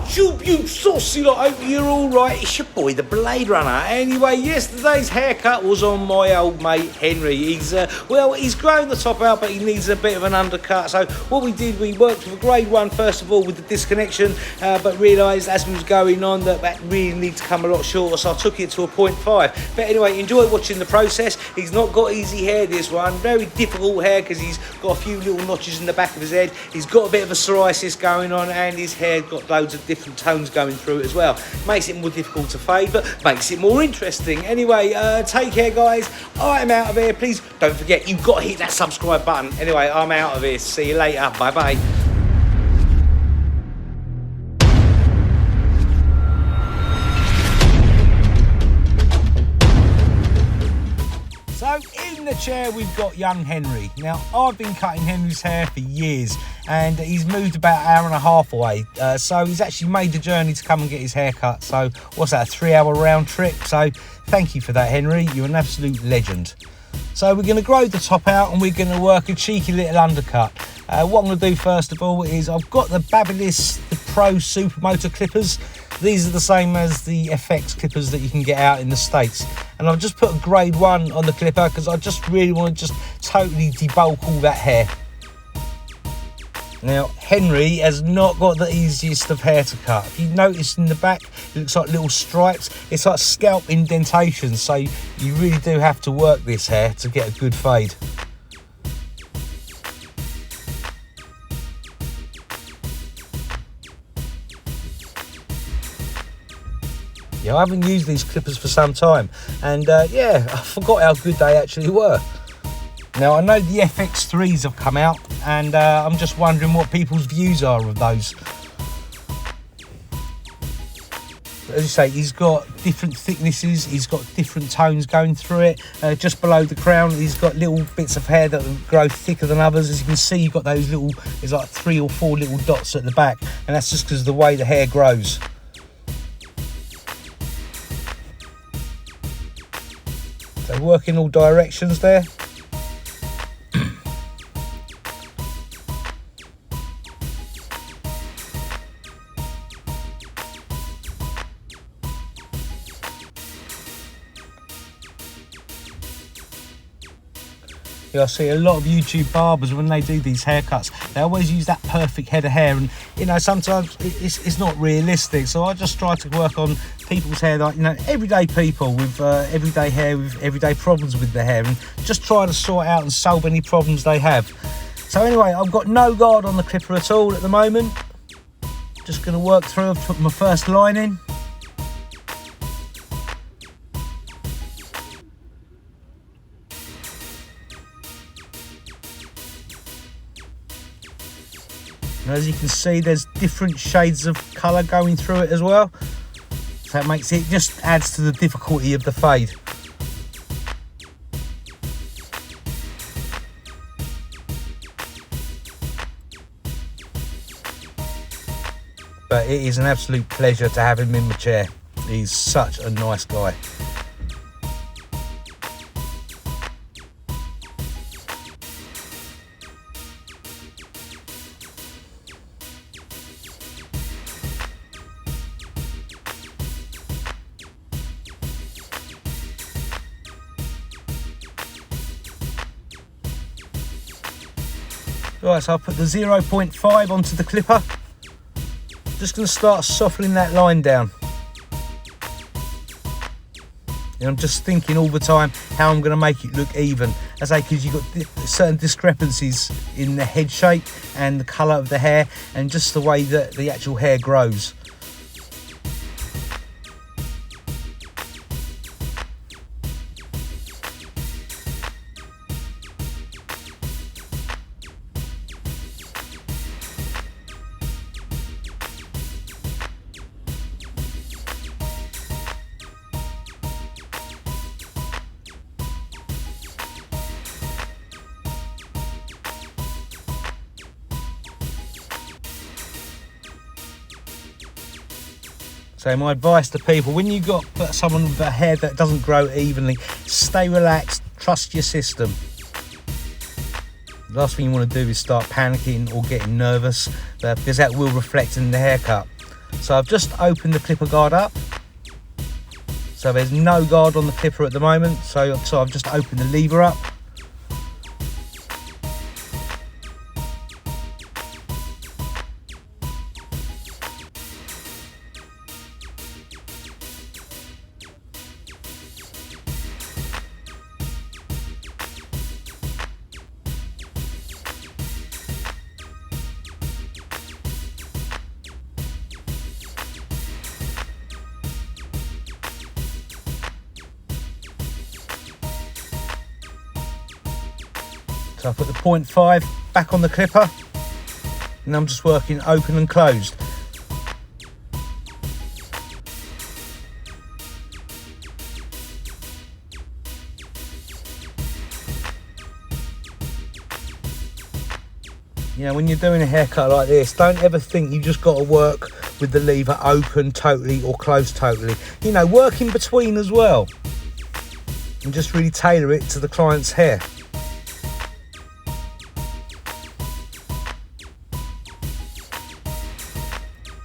YouTube, you saucy lot, hope you're alright. It's your boy, the Blade Runner. Anyway, yesterday's haircut was on my old mate Henry. He's grown the top out, but he needs a bit of an undercut. So what we did, we worked with a grade 1 first of all with the disconnection, but realised as we was going on that really needs to come a lot shorter, so I took it to a 0.5. But anyway, enjoy watching the process. He's not got easy hair, this one. Very difficult hair because he's got a few little notches in the back of his head. He's got a bit of a psoriasis going on, and his hair got loads of different tones going through it as well. Makes it more difficult to fade, but makes it more interesting. Anyway, take care, guys. I'm out of here. Please don't forget, you've got to hit that subscribe button. Anyway, I'm out of here. See you later. Bye bye. So in the chair we've got young Henry. Now I've been cutting Henry's hair for years, and he's moved about an hour and a half away, so he's actually made the journey to come and get his hair cut. So what's that, a 3-hour round trip? So thank you for that, Henry. You're an absolute legend. So we're going to grow the top out and we're going to work a cheeky little undercut. What I'm going to do first of all is I've got the Babyliss, the Pro Supermotor clippers. These are the same as the FX clippers that you can get out in the States. And I've just put a grade 1 on the clipper because I just really want to just totally debulk all that hair. Now, Henry has not got the easiest of hair to cut. If you notice in the back, it looks like little stripes. It's like scalp indentations, so you really do have to work this hair to get a good fade. Yeah, I haven't used these clippers for some time, and yeah, I forgot how good they actually were. Now, I know the FX3s have come out, and I'm just wondering what people's views are of those. As you say, he's got different thicknesses, he's got different tones going through it. Just below the crown, he's got little bits of hair that grow thicker than others. As you can see, you've got those little, there's like 3 or 4 little dots at the back, and that's just because of the way the hair grows. So work in all directions there. I see a lot of YouTube barbers, when they do these haircuts, they always use that perfect head of hair, and you know, sometimes it's not realistic. So I just try to work on people's hair, like, you know, everyday people with everyday hair, with everyday problems with their hair, and just try to sort out and solve any problems they have. So anyway, I've got no guard on the clipper at all at the moment. Just going to work through. I've put my first line in. And as you can see, there's different shades of colour going through it as well. So that makes it, just adds to the difficulty of the fade. But it is an absolute pleasure to have him in the chair. He's such a nice guy. Right, so I'll put the 0.5 onto the clipper. Just going to start softening that line down. And I'm just thinking all the time how I'm going to make it look even. As I say, because you've got certain discrepancies in the head shape and the colour of the hair, and just the way that the actual hair grows. So my advice to people, when you've got someone with a hair that doesn't grow evenly, stay relaxed, trust your system. The last thing you want to do is start panicking or getting nervous, because that will reflect in the haircut. So I've just opened the clipper guard up. So there's no guard on the clipper at the moment. So I've just opened the lever up. So I put the 0.5 back on the clipper, and I'm just working open and closed. You know, when you're doing a haircut like this, don't ever think you just got to work with the lever open totally or closed totally. You know, work in between as well, and just really tailor it to the client's hair.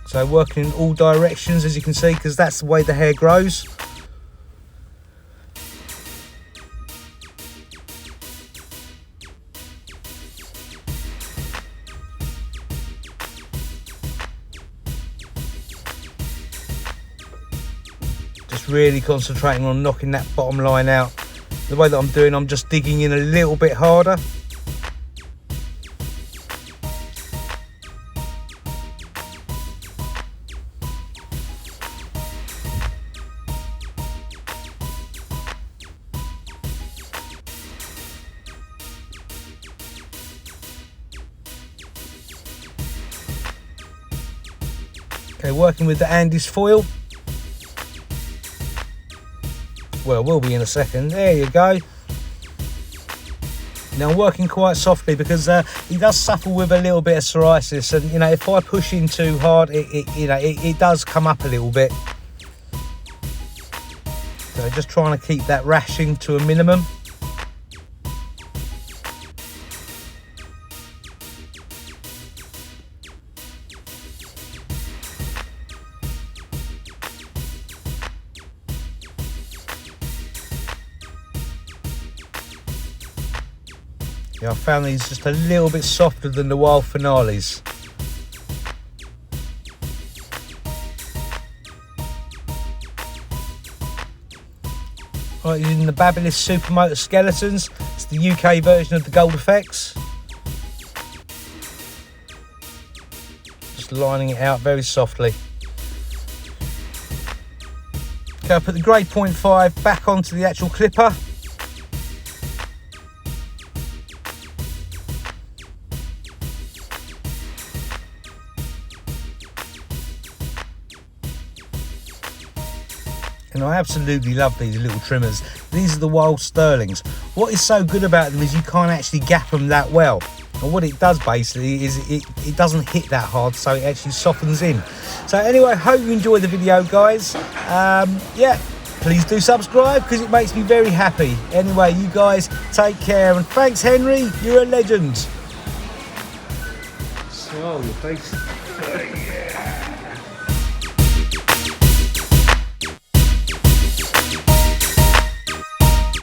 So working in all directions, as you can see, because that's the way the hair grows. Just really concentrating on knocking that bottom line out. The way that I'm doing, I'm just digging in a little bit harder. Okay, working with the Andis foil. Well, we'll be in a second. There you go. Now I'm working quite softly because he does suffer with a little bit of psoriasis, and you know, if I push in too hard, it does come up a little bit. So just trying to keep that rashing to a minimum. Yeah, I found these just a little bit softer than the wild finales. Right, using the Babyliss Supermotor Skeletons. It's the UK version of the Gold Effects. Just lining it out very softly. Okay, I put the grey 0.5 back onto the actual clipper. And I absolutely love these little trimmers. These are the wild sterlings. What is so good about them is you can't actually gap them that well. And what it does basically is it doesn't hit that hard, so it actually softens in. So anyway, hope you enjoyed the video, guys. Yeah, please do subscribe because it makes me very happy. Anyway, you guys take care, and thanks, Henry. You're a legend. So, your face. Yeah.